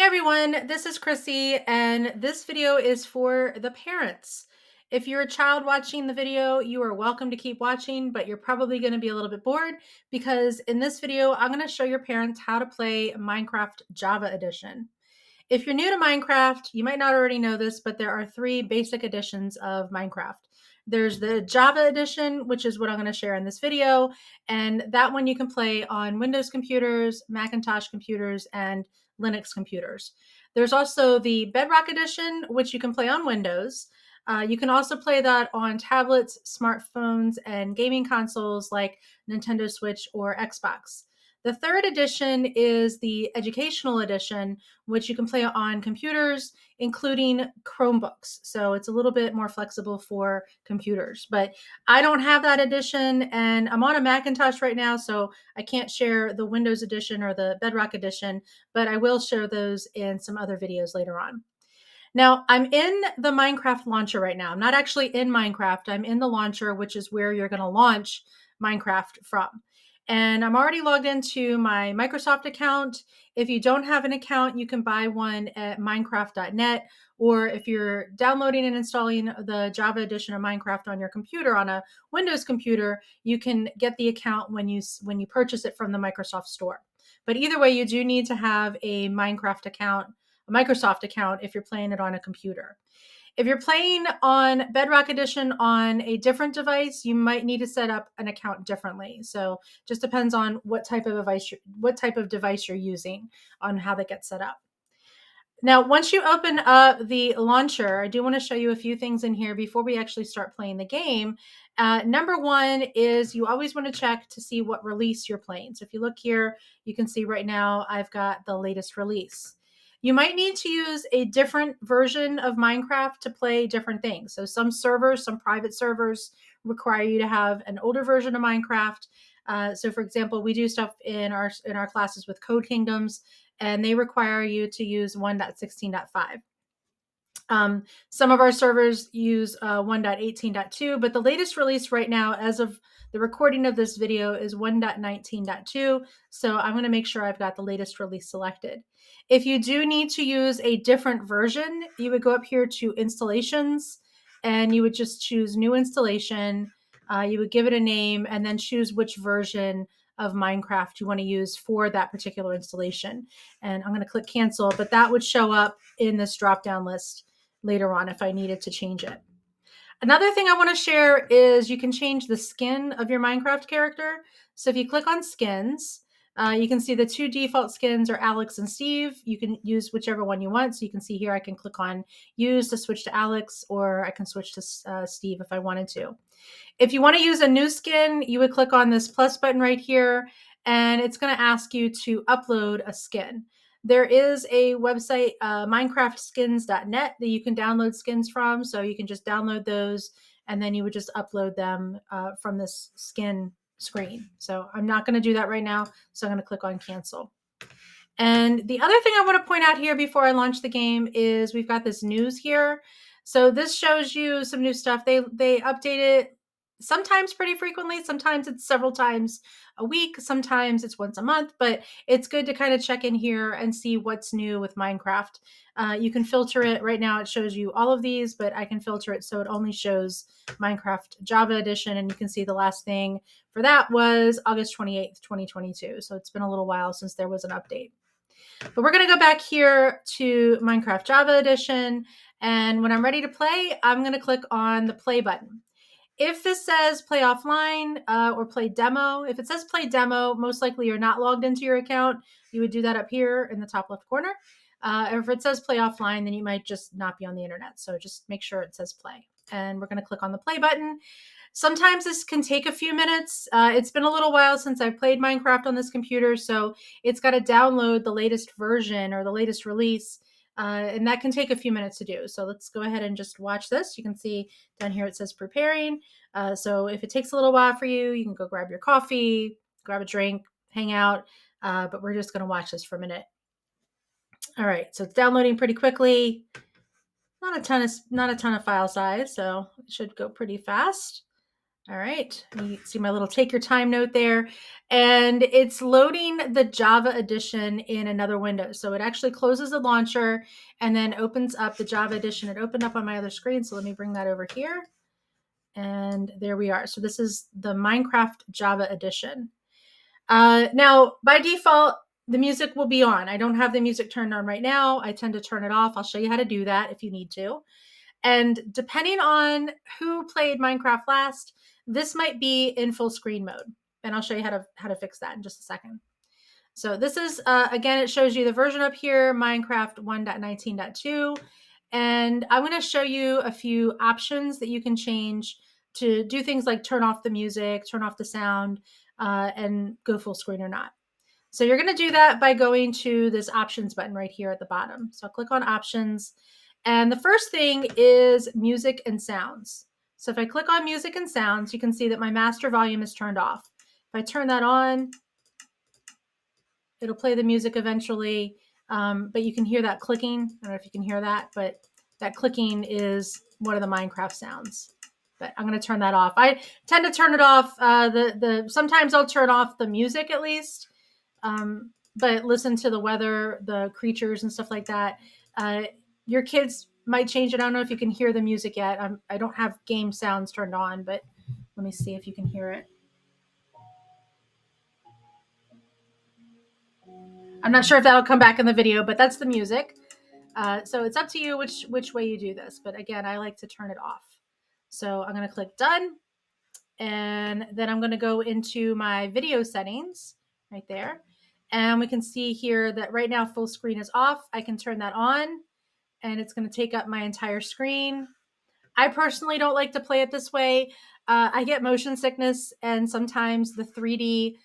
Hey everyone, this is Chrissy, and this video is for the parents. If you're a child watching the video, you are welcome to keep watching, but you're probably going to be a little bit bored because in this video, I'm going to show your parents how to play Minecraft Java Edition. If you're new to Minecraft, you might not already know this, but there are three basic editions of Minecraft. There's the Java edition, which is what I'm going to share in this video, and that one you can play on Windows computers, Macintosh computers, and Linux computers. There's also the Bedrock edition, which you can play on Windows. You can also play that on tablets, smartphones, and gaming consoles like Nintendo Switch or Xbox. The third edition is the educational edition, which you can play on computers, including Chromebooks. So it's a little bit more flexible for computers. But I don't have that edition, and I'm on a Macintosh right now, so I can't share the Windows edition or the Bedrock edition, but I will share those in some other videos later on. Now, I'm in the Minecraft launcher right now. I'm not actually in Minecraft. I'm in the launcher, which is where you're going to launch Minecraft from. And I'm already logged into my Microsoft account. If you don't have an account, you can buy one at minecraft.net. Or if you're downloading and installing the Java edition of Minecraft on your computer, on a Windows computer, you can get the account when you purchase it from the Microsoft Store. But either way, you do need to have a Minecraft account, a Microsoft account, if you're playing it on a computer. If you're playing on Bedrock Edition on a different device, you might need to set up an account differently. So just depends on what type of device you're using on how that gets set up. Now, once you open up the launcher, I do want to show you a few things in here before we actually start playing the game. Number one is you always want to check to see what release you're playing. So if you look here, you can see right now I've got the latest release. You might need to use a different version of Minecraft to play different things. So some servers, some private servers require you to have an older version of Minecraft. So for example, we do stuff in our classes with Code Kingdoms, and they require you to use 1.16.5. Some of our servers use 1.18.2, but the latest release right now, as of the recording of this video, is 1.19.2. So I'm going to make sure I've got the latest release selected. If you do need to use a different version, you would go up here to installations and you would just choose new installation. You would give it a name and then choose which version of Minecraft you want to use for that particular installation. And I'm going to click cancel, but that would show up in this drop down list later on if I needed to change it. Another thing I want to share is you can change the skin of your Minecraft character. So if you click on skins, you can see the two default skins are Alex and Steve. You can use whichever one you want. So you can see here I can click on use to switch to Alex, or I can switch to Steve if I wanted to. If you want to use a new skin, you would click on this plus button right here, and it's going to ask you to upload a skin. There is a website, minecraftskins.net, that you can download skins from. So you can just download those and then you would just upload them from this skin screen. So I'm not going to do that right now. So I'm going to click on cancel. And the other thing I want to point out here before I launch the game is we've got this news here. So this shows you some new stuff. They update it sometimes pretty frequently. Sometimes it's several times a week. Sometimes it's once a month. But it's good to kind of check in here and see what's new with Minecraft. You can filter it. Right now it shows you all of these, but I can filter it so it only shows Minecraft Java Edition. And you can see the last thing for that was August 28th, 2022. So it's been a little while since there was an update. But we're going to go back here to Minecraft Java Edition. And when I'm ready to play, I'm going to click on the play button. If this says play offline or play demo, if it says play demo, most likely you're not logged into your account. You would do that up here in the top left corner. If it says play offline, then you might just not be on the internet. So just make sure it says play. And we're going to click on the play button. Sometimes this can take a few minutes. It's been a little while since I've played Minecraft on this computer, so it's got to download the latest version or the latest release, and that can take a few minutes to do. So let's go ahead and just watch this. You can see down here it says preparing. So if it takes a little while for you, you can go grab your coffee, grab a drink, hang out, but we're just going to watch this for a minute. All right, so it's downloading pretty quickly. Not a ton of file size, so it should go pretty fast. All right, you see my little take your time note there, and it's loading the Java edition in another window. So it actually closes the launcher and then opens up the Java edition. It opened up on my other screen, so let me bring that over here. And there we are. So this is the Minecraft Java edition. Now, by default, the music will be on. I don't have the music turned on right now. I tend to turn it off. I'll show you how to do that if you need to. And depending on who played Minecraft last, this might be in full screen mode. And I'll show you how to fix that in just a second. So this is, again, it shows you the version up here, Minecraft 1.19.2. And I'm going to show you a few options that you can change to do things like turn off the music, turn off the sound, and go full screen or not. So you're going to do that by going to this options button right here at the bottom. So I'll click on options. And the first thing is music and sounds. So if I click on music and sounds, you can see that my master volume is turned off. If I turn that on, it'll play the music eventually, but you can hear that clicking. I don't know if you can hear that, but that clicking is one of the Minecraft sounds. But I'm going to turn that off. I tend to turn it off. Sometimes I'll turn off the music at least, but listen to the weather, the creatures, and stuff like that. Your kids might change it. I don't know if you can hear the music yet. I don't have game sounds turned on, but let me see if you can hear it. I'm not sure if that'll come back in the video, but that's the music. So it's up to you which way you do this. But again, I like to turn it off. So I'm going to click done. And then I'm going to go into my video settings right there. And we can see here that right now full screen is off. I can turn that on and it's going to take up my entire screen. I personally don't like to play it this way. I get motion sickness, and sometimes the 3D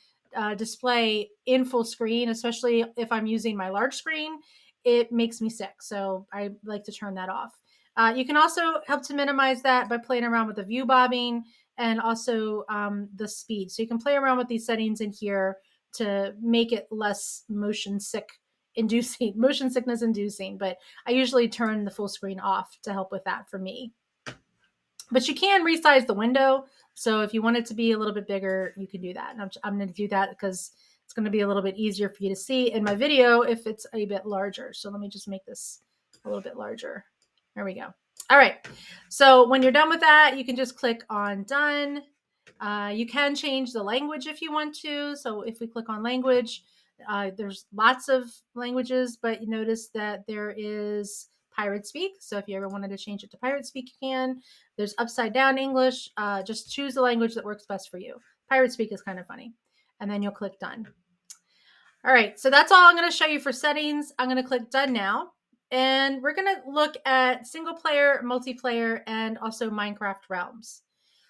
display in full screen, especially if I'm using my large screen, it makes me sick. So I like to turn that off. You can also help to minimize that by playing around with the view bobbing and also the speed. So you can play around with these settings in here to make it less motion sickness inducing, but I usually turn the full screen off to help with that for me. But you can resize the window. So if you want it to be a little bit bigger, you can do that. And I'm going to do that because it's going to be a little bit easier for you to see in my video if it's a bit larger. So let me just make this a little bit larger. There we go. All right. So when you're done with that, you can just click on done. You can change the language if you want to. So if we click on language, there's lots of languages, but you notice that there is Pirate Speak. So if you ever wanted to change it to Pirate Speak, you can. There's upside down English. Just choose the language that works best for you. Pirate Speak is kind of funny. And then you'll click done. All right, so that's all I'm going to show you for settings. I'm going to click done now. And we're going to look at single player, multiplayer, and also Minecraft Realms.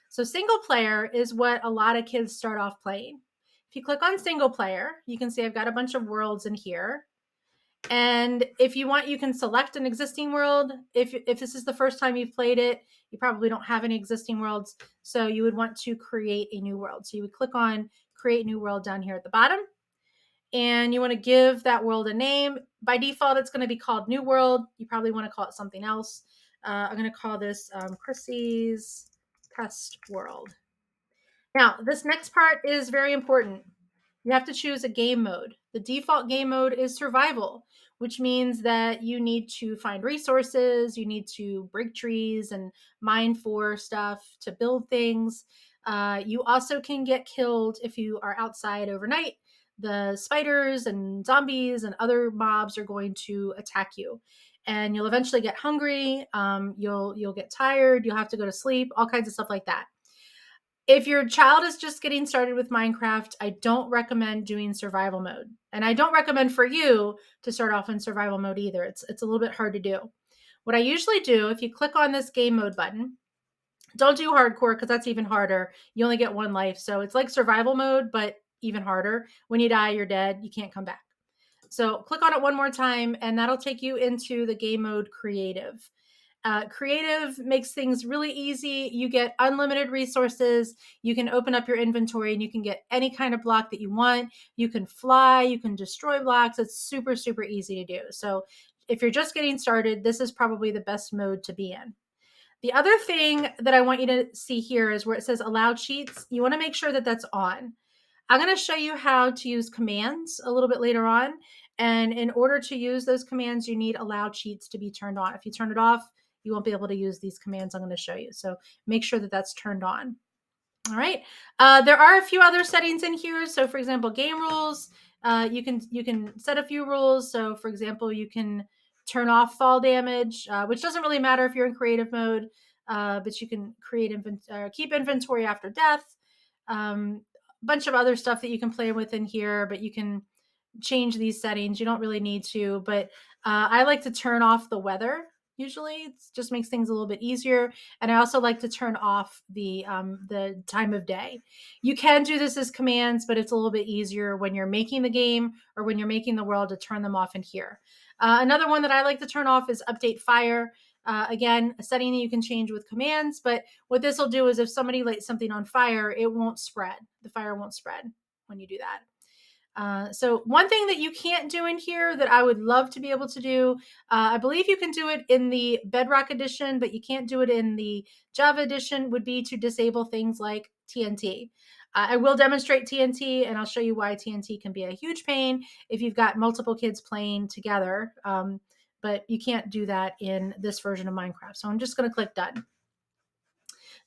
So single player is what a lot of kids start off playing. If you click on single player, you can see I've got a bunch of worlds in here. And if you want, you can select an existing world. If this is the first time you've played it, you probably don't have any existing worlds. So you would want to create a new world. So you would click on create new world down here at the bottom. And you want to give that world a name. By default, it's going to be called New World. You probably want to call it something else. I'm going to call this Chrissy's Pest World. Now, this next part is very important. You have to choose a game mode. The default game mode is survival, which means that you need to find resources, you need to break trees and mine for stuff to build things. You also can get killed if you are outside overnight. The spiders and zombies and other mobs are going to attack you, and you'll eventually get hungry. You'll get tired. You'll have to go to sleep. All kinds of stuff like that. If your child is just getting started with Minecraft, I don't recommend doing survival mode. And I don't recommend for you to start off in survival mode either. It's a little bit hard to do. What I usually do, if you click on this game mode button, don't do hardcore because that's even harder. You only get one life. So it's like survival mode, but even harder. When you die, you're dead. You can't come back. So click on it one more time, and that'll take you into the game mode creative. Creative makes things really easy. You get unlimited resources. You can open up your inventory and you can get any kind of block that you want. You can fly, you can destroy blocks. It's super, super easy to do. So if you're just getting started, this is probably the best mode to be in. The other thing that I want you to see here is where it says allow cheats. You want to make sure that that's on. I'm going to show you how to use commands a little bit later on. And in order to use those commands, you need allow cheats to be turned on. If you turn it off, you won't be able to use these commands I'm going to show you. So make sure that that's turned on. All right. There are a few other settings in here. So for example, game rules, you can set a few rules. So for example, you can turn off fall damage, which doesn't really matter if you're in creative mode, but you can keep inventory after death. Bunch of other stuff that you can play with in here, but you can change these settings. You don't really need to, but I like to turn off the weather. Usually, it just makes things a little bit easier. And I also like to turn off the time of day. You can do this as commands, but it's a little bit easier when you're making the game or when you're making the world to turn them off in here. Another one that I like to turn off is update fire. Again, a setting that you can change with commands, but what this will do is if somebody lights something on fire, it won't spread. The fire won't spread when you do that. So one thing that you can't do in here that I would love to be able to do, I believe you can do it in the Bedrock edition, but you can't do it in the Java edition, would be to disable things like TNT. I will demonstrate TNT and I'll show you why TNT can be a huge pain if you've got multiple kids playing together. But you can't do that in this version of Minecraft. So I'm just going to click done.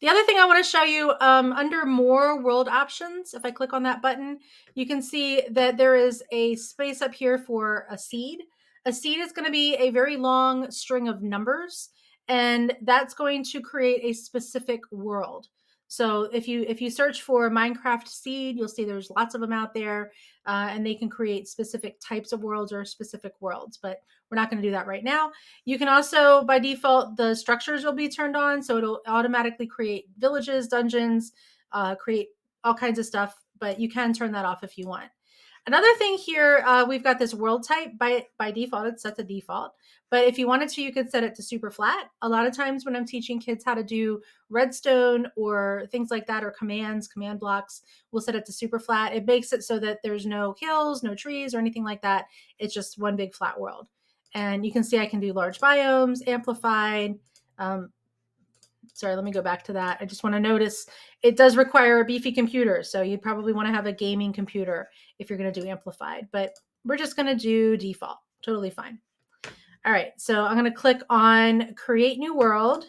The other thing I want to show you under more world options, if I click on that button, you can see that there is a space up here for a seed. A seed is going to be a very long string of numbers, and that's going to create a specific world. So if you search for Minecraft seed, you'll see there's lots of them out there, and they can create specific types of worlds or specific worlds. But we're not going to do that right now. You can also, by default, the structures will be turned on. So it'll automatically create villages, dungeons, create all kinds of stuff, but you can turn that off if you want. Another thing here, we've got this world type. By default, it's set to default. But if you wanted to, you could set it to super flat. A lot of times when I'm teaching kids how to do redstone or things like that, or commands, command blocks, we'll set it to super flat. It makes it so that there's no hills, no trees, or anything like that. It's just one big flat world. And you can see I can do large biomes, amplified. Sorry, let me go back to that. I just want to notice it does require a beefy computer. So you'd probably want to have a gaming computer if you're going to do amplified. But we're just going to do default. Totally fine. All right, so I'm going to click on create new world.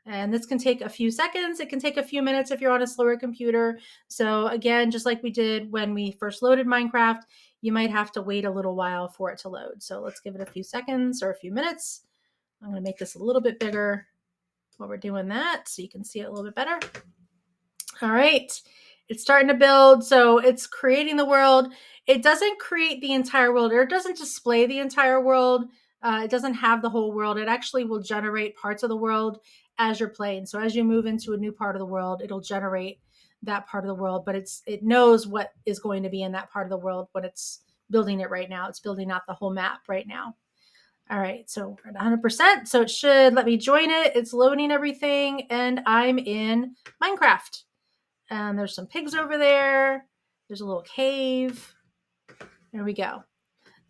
And this can take a few seconds. It can take a few minutes if you're on a slower computer. So again, just like we did when we first loaded Minecraft, you might have to wait a little while for it to load. So let's give it a few seconds or a few minutes. I'm going to make this a little bit bigger while we're doing that so you can see it a little bit better. All right, it's starting to build. So it's creating the world. It doesn't create the entire world, or it doesn't display the entire world. It doesn't have the whole world. It actually will generate parts of the world as you're playing. So as you move into a new part of the world, it'll generate that part of the world, but it knows what is going to be in that part of the world when it's building it right now. It's building out the whole map right now. All right, so we're at 100%. So it should let me join it. It's loading everything, and I'm in Minecraft. And there's some pigs over there. There's a little cave. There we go.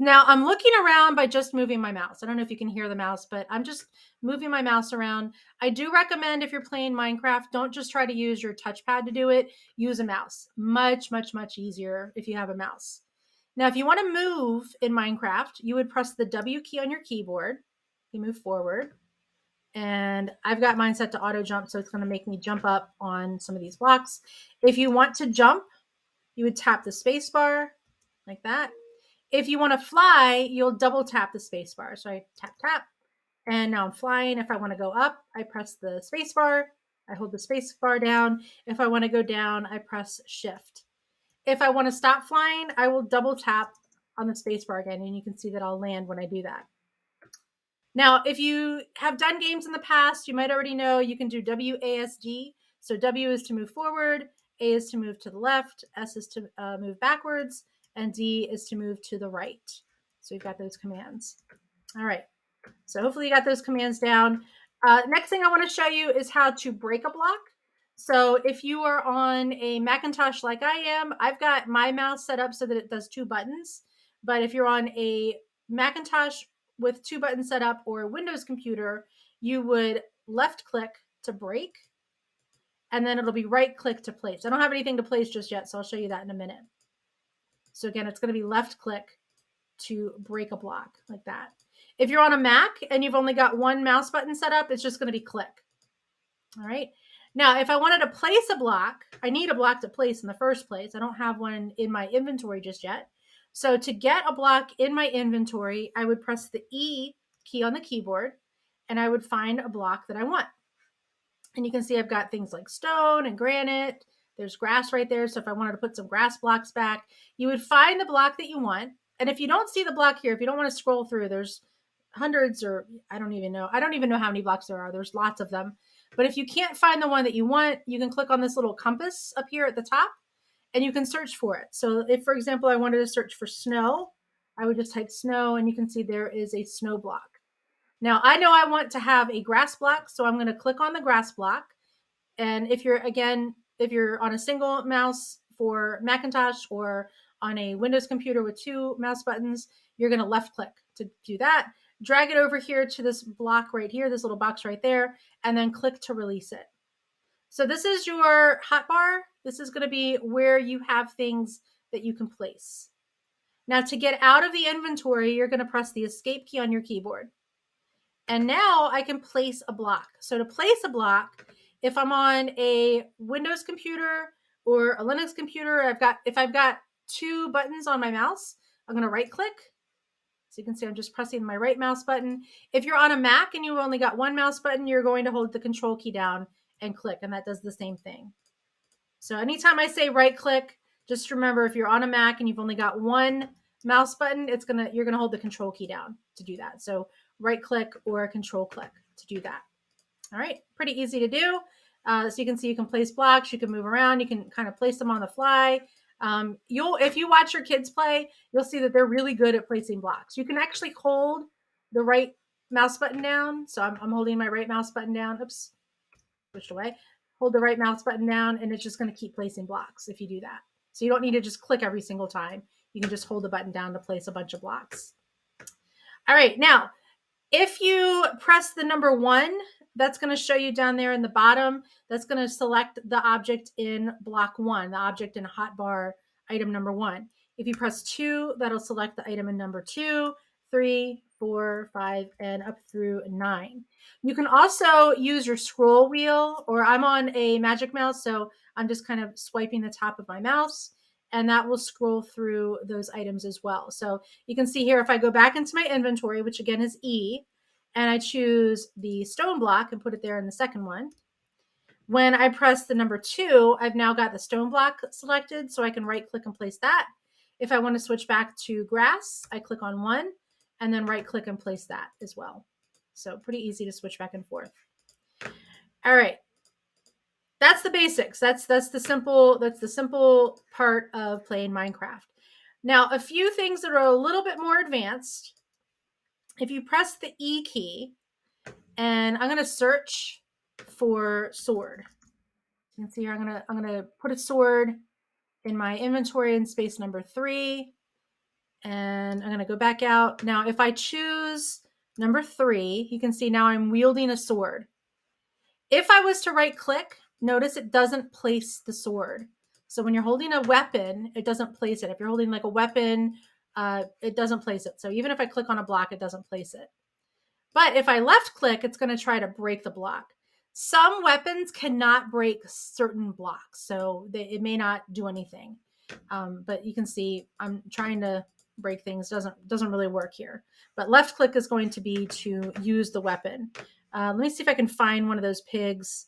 Now I'm looking around by just moving my mouse. I don't know if you can hear the mouse, but I'm just moving my mouse around. I do recommend if you're playing Minecraft, don't just try to use your touchpad to do it. Use a mouse. Much, much, much easier if you have a mouse. Now, if you want to move in Minecraft, you would press the W key on your keyboard. You move forward. And I've got mine set to auto jump, so it's going to make me jump up on some of these blocks. If you want to jump, you would tap the space bar like that. If you want to fly, you'll double tap the space bar. So I tap, tap, and now I'm flying. If I want to go up, I press the space bar. I hold the space bar down. If I want to go down, I press shift. If I want to stop flying, I will double tap on the space bar again, and you can see that I'll land when I do that. Now, if you have done games in the past, you might already know you can do WASD. So W is to move forward, A is to move to the left, S is to move backwards, and D is to move to the right. So you've got those commands. All right. So hopefully you got those commands down. Next thing I want to show you is how to break a block. So if you are on a Macintosh like I am, I've got my mouse set up so that it does 2 buttons. But if you're on a Macintosh with 2 buttons set up or a Windows computer, you would left click to break, and then it'll be right click to place. I don't have anything to place just yet, so I'll show you that in a minute. So again, it's going to be left click to break a block like that. If you're on a Mac and you've only got one mouse button set up, it's just going to be click. All right. Now, if I wanted to place a block, I need a block to place in the first place. I don't have one in my inventory just yet. So to get a block in my inventory, I would press the E key on the keyboard and I would find a block that I want. And you can see I've got things like stone and granite. There's grass right there. So if I wanted to put some grass blocks back, you would find the block that you want. And if you don't see the block here, if you don't want to scroll through, there's hundreds, or I don't even know. I don't even know how many blocks there are. There's lots of them. But if you can't find the one that you want, you can click on this little compass up here at the top and you can search for it. So if, for example, I wanted to search for snow, I would just type snow and you can see there is a snow block. Now I know I want to have a grass block, so I'm going to click on the grass block. And if you're on a single mouse for Macintosh or on a Windows computer with two mouse buttons, you're going to left click to do that. Drag it over here to this block right here, this little box right there, and then click to release it. So this is your hotbar. This is going to be where you have things that you can place. Now to get out of the inventory, you're going to press the escape key on your keyboard. And now I can place a block. So to place a block, if I'm on a Windows computer or a Linux computer, if I've got two buttons on my mouse, I'm going to right click. So you can see I'm just pressing my right mouse button. If you're on a Mac and you've only got one mouse button, you're going to hold the control key down and click, and that does the same thing. So anytime I say right click, just remember if you're on a Mac and you've only got one mouse button, you're gonna hold the control key down to do that. So right click or control click to do that. All right, pretty easy to do. So you can see you can place blocks, you can move around, you can kind of place them on the fly. If you watch your kids play, you'll see that they're really good at placing blocks. You can actually hold the right mouse button down. So I'm holding my right mouse button down. Oops, pushed away. Hold the right mouse button down, and it's just going to keep placing blocks if you do that. So you don't need to just click every single time. You can just hold the button down to place a bunch of blocks. All right, now, if you press the number 1, that's going to show you down there in the bottom. That's going to select the object in block 1, the object in hotbar item number 1. If you press 2, that'll select the item in number 2, 3, 4, 5, and up through 9. You can also use your scroll wheel, or I'm on a Magic Mouse, so I'm just kind of swiping the top of my mouse, and that will scroll through those items as well. So you can see here, if I go back into my inventory, which again is E, and I choose the stone block and put it there in the second one, when I press the number 2, I've now got the stone block selected, so I can right click and place that. If I want to switch back to grass, I click on 1 and then right click and place that as well. So pretty easy to switch back and forth. All right. That's the basics. That's the simple part of playing Minecraft. Now, a few things that are a little bit more advanced. If you press the E key, and I'm going to search for sword. You can see here I'm going to put a sword in my inventory in space number 3, and I'm going to go back out. Now, if I choose number 3, you can see now I'm wielding a sword. If I was to right click, notice it doesn't place the sword. So when you're holding a weapon, it doesn't place it. If you're holding like a weapon, it doesn't place it. So even if I click on a block, it doesn't place it. But if I left click, it's going to try to break the block. Some weapons cannot break certain blocks, so it may not do anything. But you can see I'm trying to break things. Doesn't really work here. But left click is going to be to use the weapon. Let me see if I can find one of those pigs.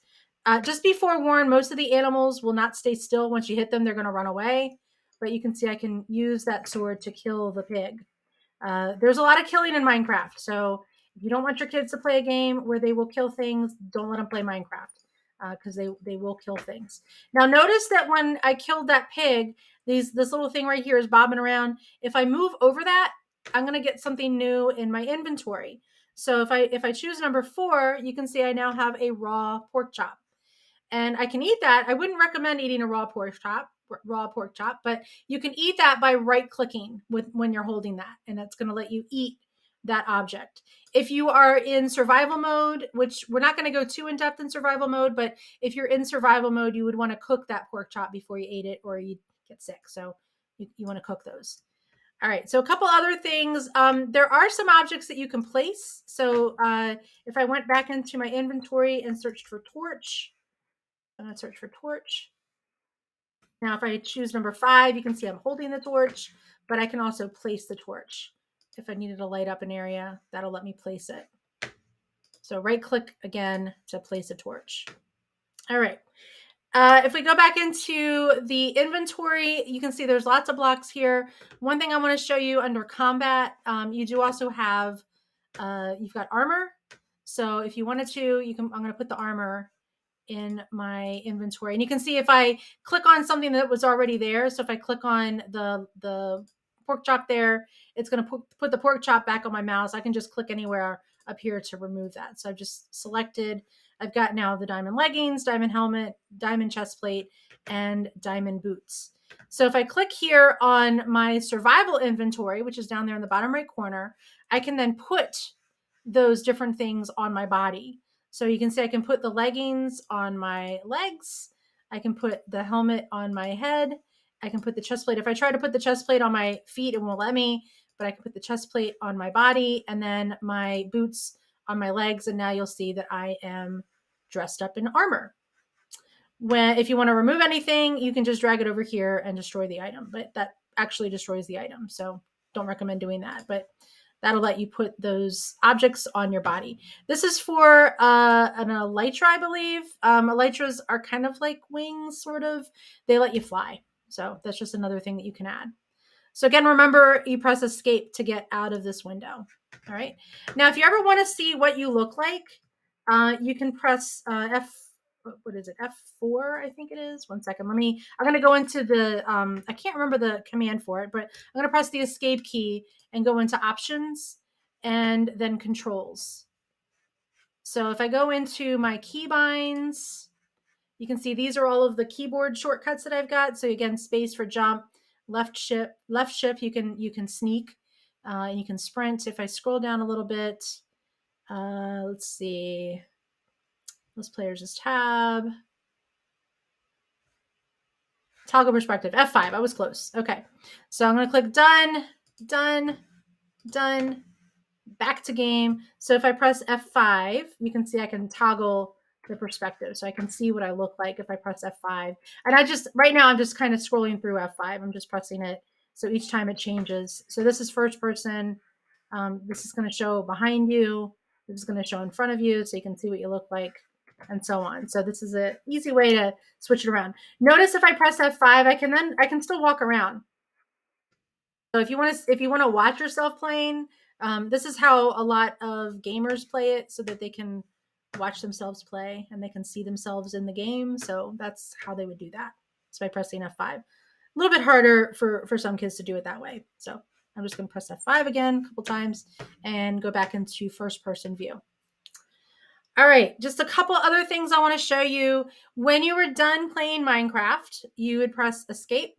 Just be forewarned, most of the animals will not stay still. Once you hit them, they're going to run away. But you can see I can use that sword to kill the pig. There's a lot of killing in Minecraft, so if you don't want your kids to play a game where they will kill things, don't let them play Minecraft, because they will kill things. Now notice that when I killed that pig, this little thing right here is bobbing around. If I move over that, I'm going to get something new in my inventory. So if I choose number 4, you can see I now have a raw pork chop. And I can eat that. I wouldn't recommend eating a raw pork chop, but you can eat that by right clicking when you're holding that, and that's going to let you eat that object. If you are in survival mode, which we're not going to go too in depth in survival mode, but if you're in survival mode, you would want to cook that pork chop before you ate it or you'd get sick. So you want to cook those. All right, so a couple other things. There are some objects that you can place. So if I went back into my inventory and searched for torch, I'm going to search for torch. Now, if I choose number 5, you can see I'm holding the torch, but I can also place the torch. If I needed to light up an area, that'll let me place it. So right click again to place a torch. All right. If we go back into the inventory, you can see there's lots of blocks here. One thing I want to show you under combat, you do also have, you've got armor. So if you wanted to, I'm going to put the armor in my inventory. And you can see if I click on something that was already there. So if I click on the pork chop there, it's going to put the pork chop back on my mouse. I can just click anywhere up here to remove that. So I've just selected, I've got now the diamond leggings, diamond helmet, diamond chest plate, and diamond boots. So if I click here on my survival inventory, which is down there in the bottom right corner, I can then put those different things on my body. So you can see I can put the leggings on my legs. I can put the helmet on my head. I can put the chest plate. If I try to put the chest plate on my feet, it won't let me, but I can put the chest plate on my body and then my boots on my legs. And now you'll see that I am dressed up in armor. If you want to remove anything, you can just drag it over here and destroy the item, but that actually destroys the item. So don't recommend doing that, but that'll let you put those objects on your body. This is for an elytra, I believe. Elytras are kind of like wings, sort of. They let you fly. So that's just another thing that you can add. So again, remember, you press escape to get out of this window. All right. Now, if you ever want to see what you look like, you can press what is it? F4, I think it is. One second. I'm going to go into the, I can't remember the command for it, but I'm going to press the escape key and go into options and then controls. So if I go into my keybinds, you can see these are all of the keyboard shortcuts that I've got. So again, space for jump, left shift, you can sneak, and you can sprint. If I scroll down a little bit, let's see, those players is tab. Toggle perspective, F5, I was close. Okay, so I'm gonna click done, done, done, back to game. So if I press F5, you can see I can toggle the perspective. So I can see what I look like if I press F5. And right now I'm just kind of scrolling through F5. I'm just pressing it. So each time it changes. So this is first person. This is going to show behind you. This is going to show in front of you so you can see what you look like and so on. So this is an easy way to switch it around. Notice if I press F5, I can still walk around. So if you want to watch yourself playing, this is how a lot of gamers play it so that they can watch themselves play and they can see themselves in the game. So that's how they would do that. It's by pressing F5. A little bit harder for some kids to do it that way. So I'm just going to press F5 again a couple times and go back into first person view. All right, just a couple other things I want to show you. When you were done playing Minecraft, you would press escape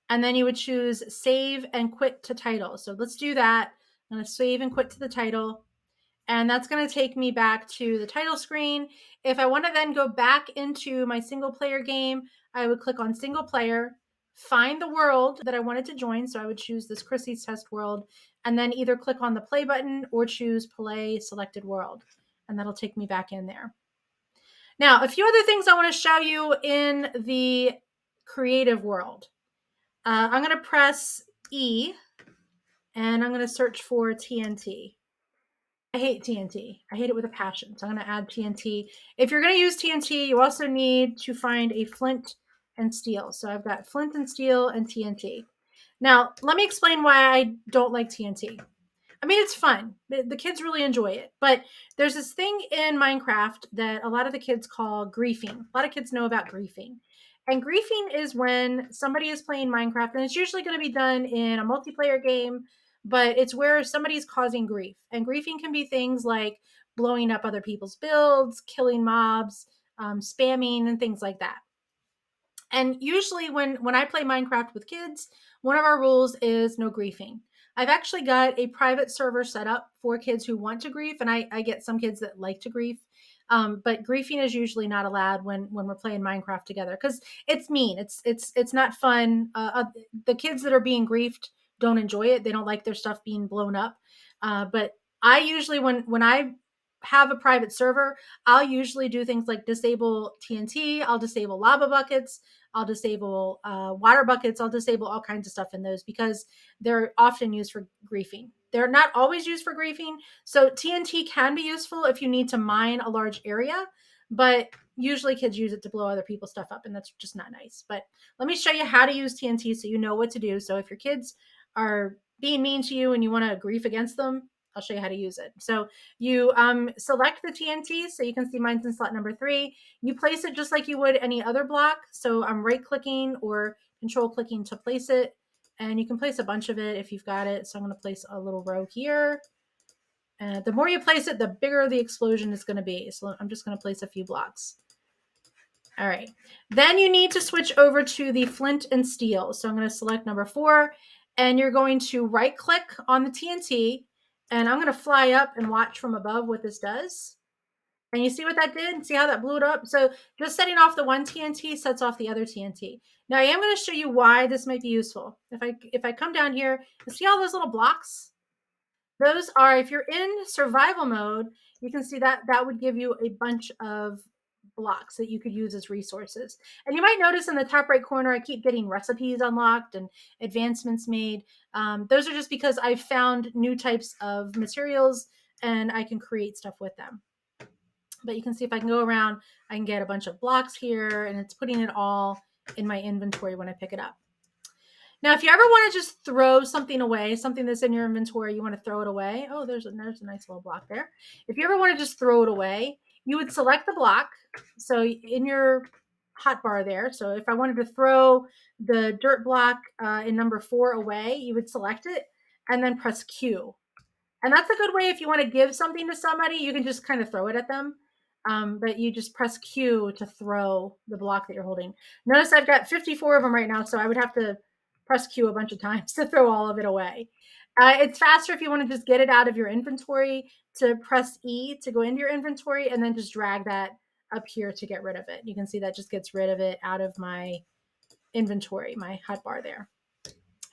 and then you would choose save and quit to title. So let's do that. I'm going to save and quit to the title. And that's going to take me back to the title screen. If I want to then go back into my single player game, I would click on single player, find the world that I wanted to join. So I would choose this Chrissy's Test World, and then either click on the play button or choose play selected world. And that'll take me back in there. Now, a few other things I want to show you in the creative world. I'm going to press E and I'm going to search for TNT. I hate TNT. I hate it with a passion. So I'm going to add TNT. If you're going to use TNT, you also need to find a flint and steel. So I've got flint and steel and TNT. Now, let me explain why I don't like TNT. I mean, it's fun. The kids really enjoy it. But there's this thing in Minecraft that a lot of the kids call griefing. A lot of kids know about griefing. And griefing is when somebody is playing Minecraft, and it's usually going to be done in a multiplayer game, but it's where somebody's causing grief. And griefing can be things like blowing up other people's builds, killing mobs, spamming, and things like that. And usually when I play Minecraft with kids, one of our rules is no griefing. I've actually got a private server set up for kids who want to grief, and I get some kids that like to grief. But griefing is usually not allowed when we're playing Minecraft together because it's mean. It's not fun. The kids that are being griefed don't enjoy it. They don't like their stuff being blown up. But I usually when I have a private server, I'll usually do things like disable TNT. I'll disable lava buckets. I'll disable water buckets. I'll disable all kinds of stuff in those because they're often used for griefing. They're not always used for griefing. So TNT can be useful if you need to mine a large area, but usually kids use it to blow other people's stuff up, and that's just not nice. But let me show you how to use TNT so you know what to do. So if your kids are being mean to you and you want to grief against them, I'll show you how to use it. So you select the TNT. So you can see mine's in slot number 3. You place it just like you would any other block. So I'm right clicking or control clicking to place it. And you can place a bunch of it if you've got it. So I'm going to place a little row here. And the more you place it, the bigger the explosion is going to be. So I'm just going to place a few blocks. All right. Then you need to switch over to the flint and steel. So I'm going to select number 4, and you're going to right click on the TNT, and I'm going to fly up and watch from above what this does. And you see what that did? See how that blew it up? So just setting off the one TNT sets off the other TNT. Now I am going to show you why this might be useful. If I come down here, you see all those little blocks? Those are, if you're in survival mode, you can see that that would give you a bunch of blocks that you could use as resources. And you might notice in the top right corner, I keep getting recipes unlocked and advancements made. Those are just because I've found new types of materials and I can create stuff with them. But you can see if I can go around, I can get a bunch of blocks here, and it's putting it all in my inventory when I pick it up. Now, if you ever want to just throw something away, something that's in your inventory, you want to throw it away. Oh, there's a nice little block there. If you ever want to just throw it away, you would select the block. So in your hotbar there. So if I wanted to throw the dirt block in number 4 away, you would select it and then press Q. And that's a good way if you want to give something to somebody, you can just kind of throw it at them. But you just press Q to throw the block that you're holding. Notice I've got 54 of them right now, so I would have to press Q a bunch of times to throw all of it away. It's faster if you want to just get it out of your inventory to press E to go into your inventory and then just drag that up here to get rid of it. You can see that just gets rid of it out of my inventory, my hotbar there.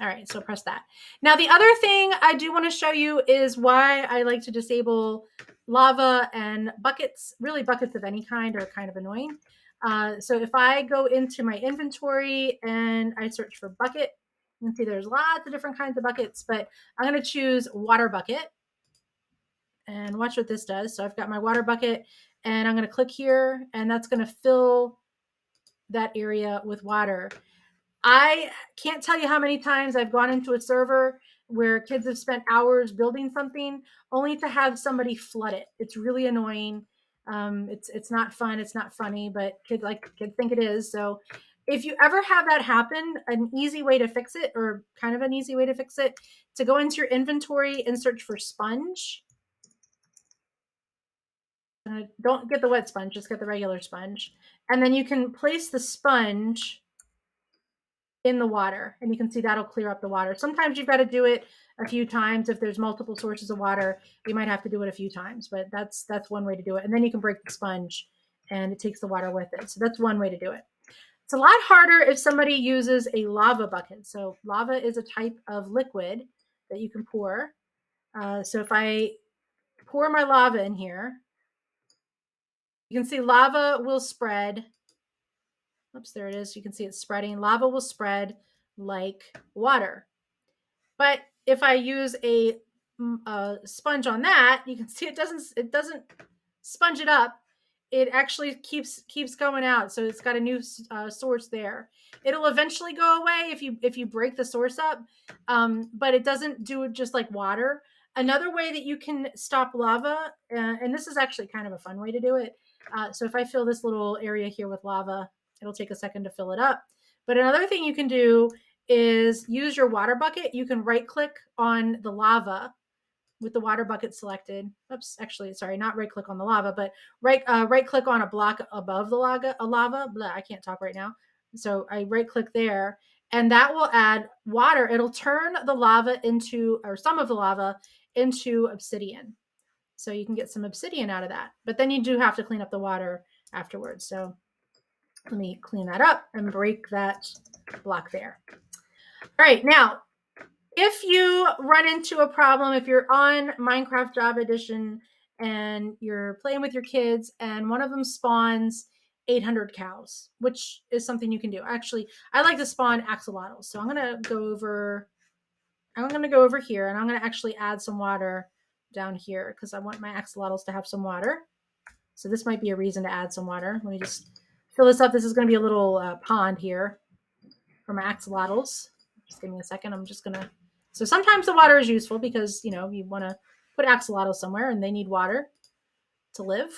All right, so press that. Now, the other thing I do want to show you is why I like to disable lava and buckets. Really, buckets of any kind are kind of annoying. So if I go into my inventory and I search for bucket, you can see there's lots of different kinds of buckets, but I'm going to choose water bucket. And watch what this does. So I've got my water bucket, and I'm going to click here, and that's going to fill that area with water. I can't tell you how many times I've gone into a server where kids have spent hours building something only to have somebody flood it. It's really annoying. It's not fun. It's not funny, but kids think it is. So if you ever have that happen, an easy way to fix it, or kind of an easy way to fix it, to go into your inventory and search for sponge. Don't get the wet sponge, just get the regular sponge. And then you can place the sponge in the water, and you can see that'll clear up the water. Sometimes you've got to do it a few times. If there's multiple sources of water, you might have to do it a few times, but that's one way to do it. And then you can break the sponge and it takes the water with it. So that's one way to do it. It's a lot harder if somebody uses a lava bucket. So lava is a type of liquid that you can pour. So if I pour my lava in here, you can see lava will spread. Oops, there it is. You can see it's spreading. Lava will spread like water. But if I use a sponge on that, you can see it doesn't sponge it up. It actually keeps going out. So it's got a new source there. It'll eventually go away if you break the source up, but it doesn't do it just like water. Another way that you can stop lava, and this is actually kind of a fun way to do it. So if I fill this little area here with lava, it'll take a second to fill it up. But another thing you can do is use your water bucket. You can right click on the lava with the water bucket selected. Oops, actually, sorry, not right click on the lava, but right click on a block above the lava. Blah, I can't talk right now. So I right click there, and that will add water. It'll turn the lava into, or some of the lava into obsidian. So you can get some obsidian out of that. But then you do have to clean up the water afterwards. So let me clean that up and break that block there. All right, now, if you run into a problem, if you're on Minecraft Java Edition and you're playing with your kids and one of them spawns 800 cows, which is something you can do. Actually, I like to spawn axolotls. So I'm going to go over here and I'm going to actually add some water down here because I want my axolotls to have some water. So this might be a reason to add some water. Let me just fill this up. This is going to be a little pond here for my axolotls. Just give me a second. I'm just going to. So sometimes the water is useful because, you know, you want to put axolotls somewhere and they need water to live.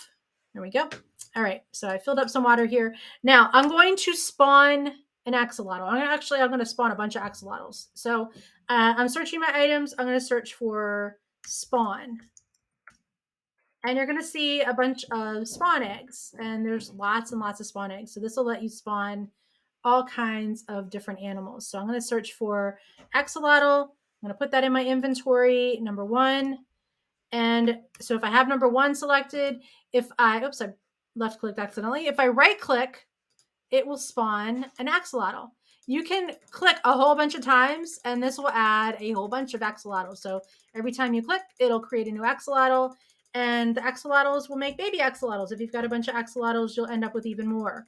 There we go. All right. So I filled up some water here. Now I'm going to spawn an axolotl. I'm going to spawn a bunch of axolotls. So I'm searching my items. I'm going to search for spawn. And you're going to see a bunch of spawn eggs. And there's lots and lots of spawn eggs. So this will let you spawn all kinds of different animals. So I'm going to search for axolotl. I'm going to put that in my inventory, number 1. And so if I have number 1 selected, I left clicked accidentally. If I right click, it will spawn an axolotl. You can click a whole bunch of times and this will add a whole bunch of axolotls. So every time you click, it'll create a new axolotl, and the axolotls will make baby axolotls. If you've got a bunch of axolotls, you'll end up with even more.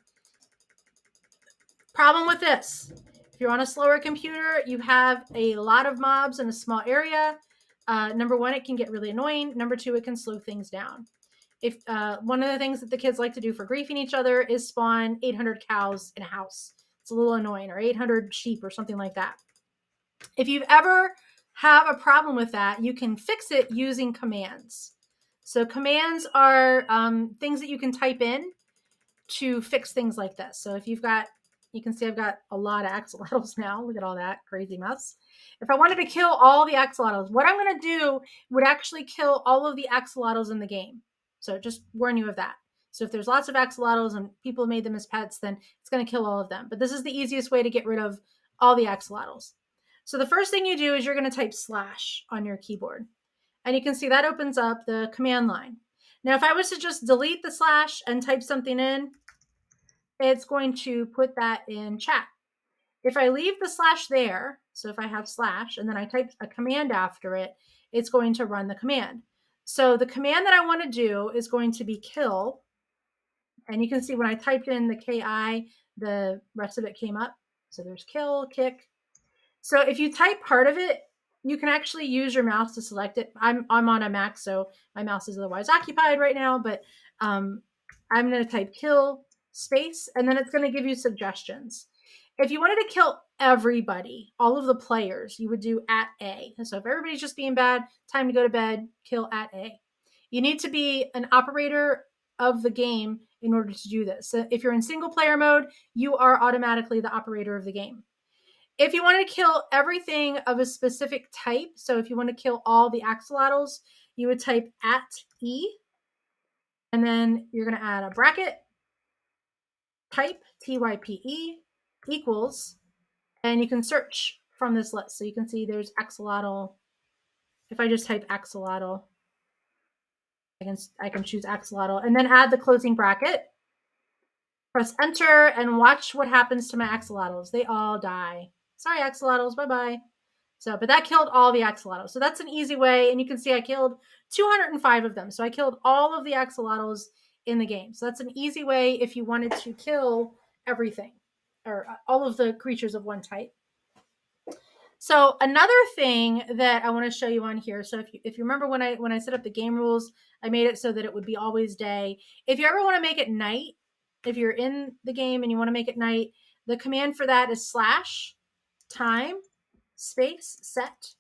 Problem with this: if you're on a slower computer, you have a lot of mobs in a small area. Number 1, it can get really annoying. Number 2, it can slow things down. If one of the things that the kids like to do for griefing each other is spawn 800 cows in a house. It's a little annoying, or 800 sheep or something like that. If you've ever have a problem with that, you can fix it using commands. So commands are things that you can type in to fix things like this. So if you've got, you can see I've got a lot of axolotls now. Look at all that crazy mess. If I wanted to kill all the axolotls, what I'm going to do would actually kill all of the axolotls in the game. So just warn you of that. So if there's lots of axolotls and people made them as pets, then it's going to kill all of them. But this is the easiest way to get rid of all the axolotls. So the first thing you do is you're going to type / on your keyboard. And you can see that opens up the command line. Now, if I was to just delete the / and type something in, it's going to put that in chat. If I leave the / there, so if I have / and then I type a command after it, it's going to run the command. So the command that I want to do is going to be kill. And you can see when I typed in the KI, the rest of it came up. So there's kill, kick. So if you type part of it, you can actually use your mouse to select it. I'm on a Mac, so my mouse is otherwise occupied right now, but I'm going to type kill space, and then it's going to give you suggestions. If you wanted to kill everybody, all of the players, you would do @A. So if everybody's just being bad, time to go to bed, kill @A. You need to be an operator of the game in order to do this. So if you're in single player mode, you are automatically the operator of the game. If you want to kill everything of a specific type, so if you want to kill all the axolotls, you would type @E, and then you're going to add a bracket, type, TYPE, equals, and you can search from this list. So you can see there's axolotl. If I just type axolotl, I can choose axolotl, and then add the closing bracket. Press enter and watch what happens to my axolotls. They all die. Sorry, axolotls, bye-bye. So, but that killed all the axolotls. So that's an easy way. And you can see I killed 205 of them. So I killed all of the axolotls in the game. So that's an easy way if you wanted to kill everything, or all of the creatures of one type. So another thing that I want to show you on here. So if you remember when I set up the game rules, I made it so that it would be always day. If you ever want to make it night, if you're in the game and you want to make it night, the command for that is /time space set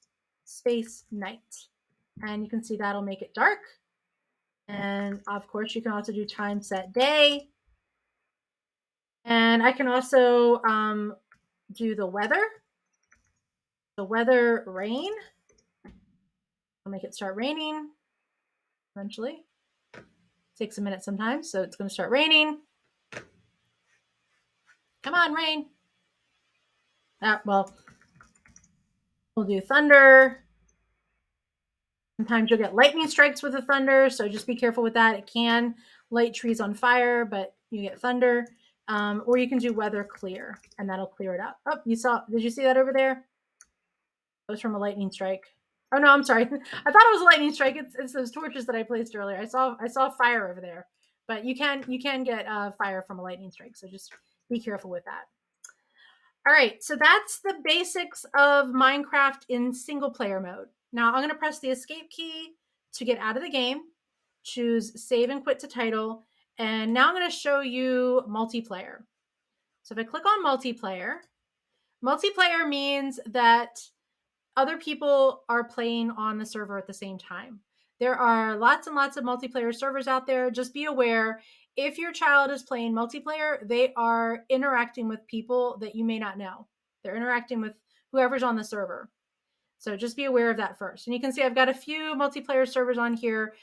space night. And you can see that'll make it dark. And of course, you can also do time set day. And I can also do the weather. The weather rain. I'll make it start raining eventually. It takes a minute sometimes, so it's going to start raining. Come on, rain. Well, we'll do thunder. Sometimes you'll get lightning strikes with the thunder, so just be careful with that. It can light trees on fire, but you get thunder. Or you can do weather clear, and that'll clear it up. Oh, did you see that over there? That was from a lightning strike. Oh no, I'm sorry. I thought it was a lightning strike. It's those torches that I placed earlier. I saw fire over there, but you can get fire from a lightning strike. So just be careful with that. All right, so that's the basics of Minecraft in single player mode. Now I'm going to press the escape key to get out of the game, choose save and quit to title, and now I'm going to show you multiplayer. So if I click on multiplayer, multiplayer means that other people are playing on the server at the same time. There are lots and lots of multiplayer servers out there. Just be aware, if your child is playing multiplayer, they are interacting with people that you may not know. They're interacting with whoever's on the server. So just be aware of that first. And you can see I've got a few multiplayer servers on here.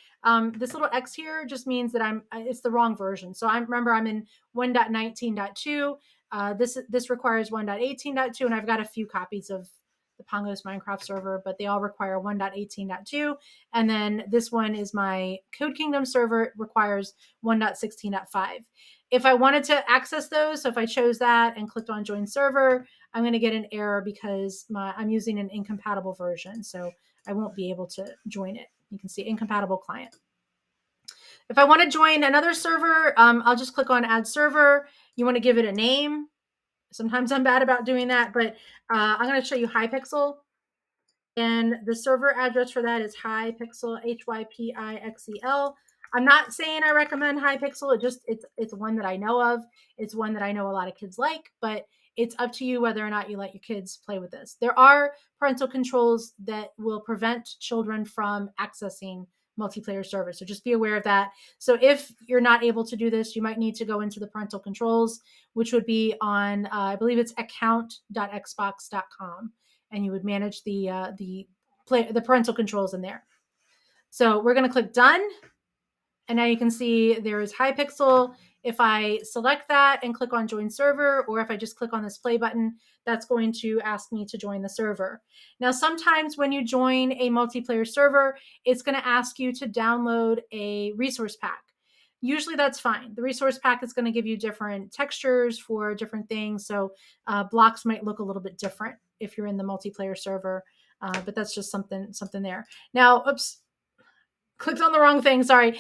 This little X here just means that it's the wrong version. So remember I'm in 1.19.2. This requires 1.18.2, and I've got a few copies of the Pongos Minecraft server, but they all require 1.18.2. And then this one is my Code Kingdom server. It requires 1.16.5. If I wanted to access those, so if I chose that and clicked on join server, I'm going to get an error because I'm using an incompatible version. So I won't be able to join it. You can see incompatible client. If I want to join another server, I'll just click on add server. You want to give it a name. Sometimes I'm bad about doing that, but I'm going to show you Hypixel. And the server address for that is Hypixel, Hypixel. I'm not saying I recommend Hypixel. It's one that I know of. It's one that I know a lot of kids like, but it's up to you whether or not you let your kids play with this. There are parental controls that will prevent children from accessing multiplayer servers. So just be aware of that. So if you're not able to do this, you might need to go into the parental controls, which would be on, I believe it's account.xbox.com, and you would manage the parental controls in there. So we're going to click done. And now you can see there is Hypixel. If I select that and click on join server, or if I just click on this play button, that's going to ask me to join the server. Now, sometimes when you join a multiplayer server, it's going to ask you to download a resource pack. Usually that's fine. The resource pack is going to give you different textures for different things. So blocks might look a little bit different if you're in the multiplayer server, but that's just something there. Now, oops, clicked on the wrong thing. Sorry.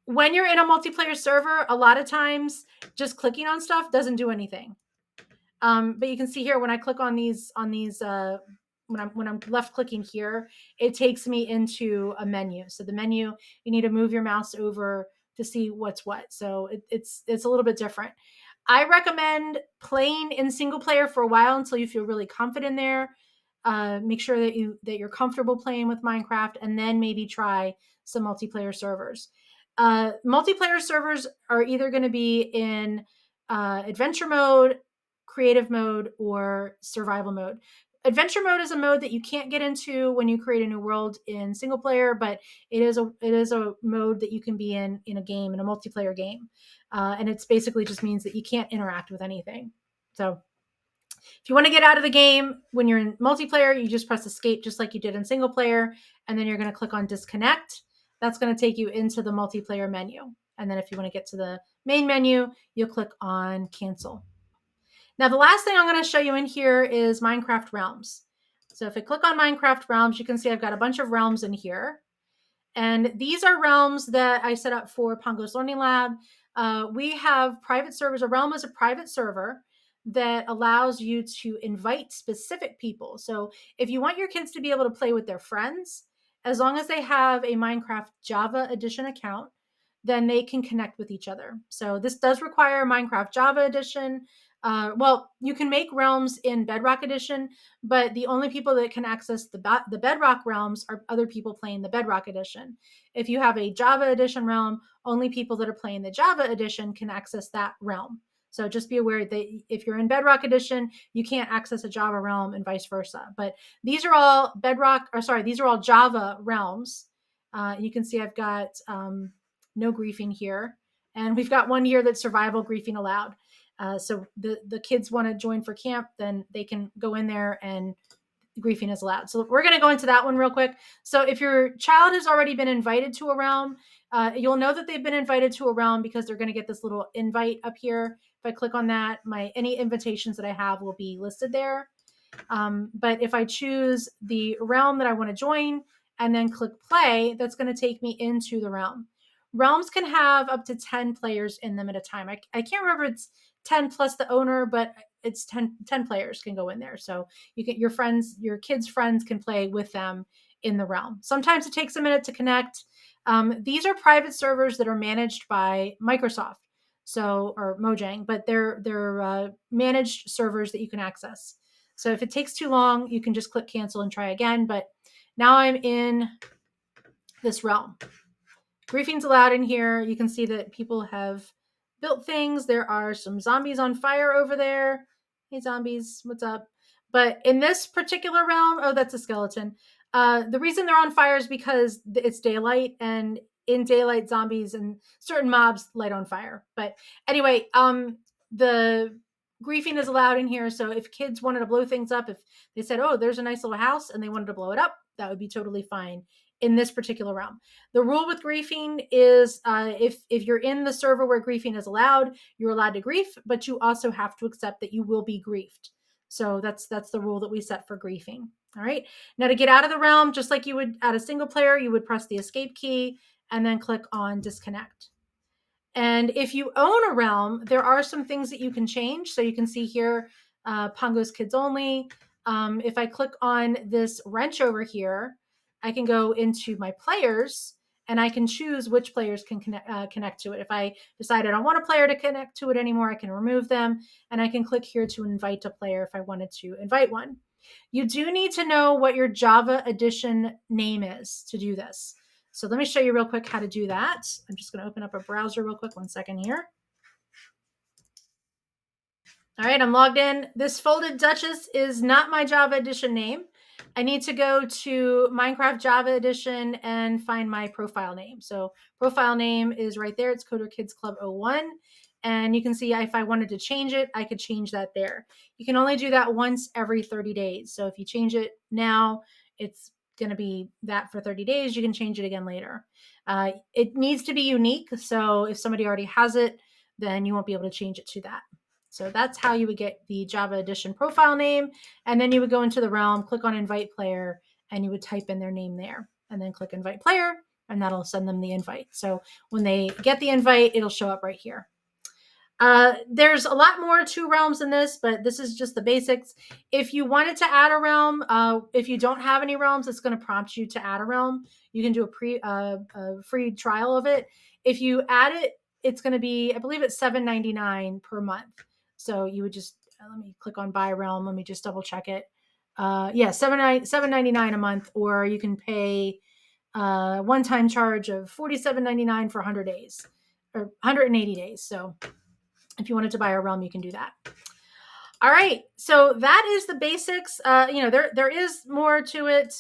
When you're in a multiplayer server, a lot of times just clicking on stuff doesn't do anything. But you can see here when I click on these, when I'm left clicking here, it takes me into a menu. So the menu, you need to move your mouse over to see what's what. So it's a little bit different. I recommend playing in single player for a while until you feel really confident there. Make sure that you're comfortable playing with Minecraft, and then maybe try some multiplayer servers. Multiplayer servers are either going to be in adventure mode, creative mode, or survival mode. Adventure mode is a mode that you can't get into when you create a new world in single player, but it is a mode that you can be in a game, in a multiplayer game, and it's basically just means that you can't interact with anything. So if you want to get out of the game when you're in multiplayer, you just press escape just like you did in single player, and then you're going to click on disconnect. That's going to take you into the multiplayer menu. And then if you want to get to the main menu, you'll click on cancel. Now, the last thing I'm going to show you in here is Minecraft Realms. So if I click on Minecraft Realms, you can see I've got a bunch of realms in here. And these are realms that I set up for Pongos Learning Lab. We have private servers. A realm is a private server that allows you to invite specific people. So if you want your kids to be able to play with their friends, as long as they have a Minecraft Java Edition account, then they can connect with each other. So this does require Minecraft Java Edition. Well, you can make realms in Bedrock Edition, but the only people that can access the Bedrock realms are other people playing the Bedrock Edition. If you have a Java Edition realm, only people that are playing the Java Edition can access that realm. So just be aware that if you're in Bedrock Edition, you can't access a Java realm and vice versa. But these are all these are all Java realms. You can see I've got no griefing here. And we've got one here that's survival griefing allowed. So the kids want to join for camp, then they can go in there and griefing is allowed. So we're going to go into that one real quick. So if your child has already been invited to a realm, you'll know that they've been invited to a realm because they're going to get this little invite up here. If I click on that, any invitations that I have will be listed there. But if I choose the realm that I want to join and then click play, that's going to take me into the realm. Realms can have up to 10 players in them at a time. I can't remember if it's 10 plus the owner, but it's 10 players can go in there. So you get your friends, your kids' friends can play with them in the realm. Sometimes it takes a minute to connect. These are private servers that are managed by Microsoft, so or Mojang, but they're managed servers that you can access. So if it takes too long, you can just click cancel and try again. But now I'm in this realm. Griefing's allowed in here. You can see that people have built things. There are some zombies on fire over there. Hey, zombies, what's up? But in this particular realm, oh, that's a skeleton. The reason they're on fire is because it's daylight, and in daylight, zombies and certain mobs light on fire. But anyway, the griefing is allowed in here. So if kids wanted to blow things up, if they said, oh, there's a nice little house and they wanted to blow it up, that would be totally fine in this particular realm. The rule with griefing is if you're in the server where griefing is allowed, you're allowed to grief, but you also have to accept that you will be griefed. So that's the rule that we set for griefing. All right. Now to get out of the realm, just like you would at a single player, you would press the escape key and then click on disconnect. And if you own a realm, there are some things that you can change. So you can see here, Pongo's Kids Only. If I click on this wrench over here, I can go into my players and I can choose which players can connect to it. If I decide I don't want a player to connect to it anymore, I can remove them, and I can click here to invite a player if I wanted to invite one. You do need to know what your Java Edition name is to do this. So let me show you real quick how to do that. I'm just going to open up a browser real quick. 1 second here. All right, I'm logged in. This Folded Duchess is not my Java Edition name. I need to go to Minecraft Java Edition and find my profile name. So profile name is right there. It's Coder Kids Club 01. And you can see if I wanted to change it, I could change that there. You can only do that once every 30 days. So if you change it now, it's going to be that for 30 days. You can change it again later. It needs to be unique. So if somebody already has it, then you won't be able to change it to that. So that's how you would get the Java Edition profile name. And then you would go into the realm, click on invite player, and you would type in their name there and then click invite player, and that'll send them the invite. So when they get the invite, it'll show up right here. There's a lot more to realms in this, but this is just the basics. If you wanted to add a realm, if you don't have any realms, it's going to prompt you to add a realm. You can do a free trial of it. If you add it, it's going to be, I believe it's $7.99 per month. So you would just, let me click on buy realm. Let me just double check it. Yeah, $7.99 a month, or you can pay one-time charge of $47.99 for 100 days or 180 days. So if you wanted to buy a realm, you can do that. All right, so that is the basics. There is more to it.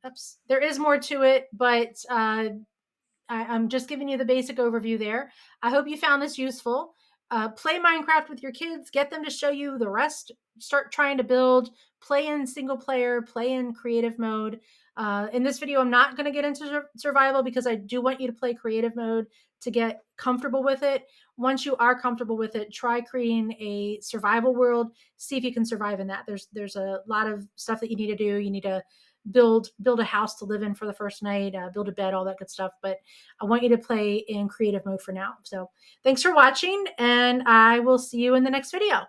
Oops, there is more to it, but I'm just giving you the basic overview there. I hope you found this useful. Play Minecraft with your kids. Get them to show you the rest. Start trying to build. Play in single player. Play in creative mode. In this video, I'm not going to get into survival because I do want you to play creative mode to get comfortable with it. Once you are comfortable with it, try creating a survival world. See if you can survive in that. There's a lot of stuff that you need to do. You need to build a house to live in for the first night, build a bed, all that good stuff. But I want you to play in creative mode for now. So thanks for watching, and I will see you in the next video.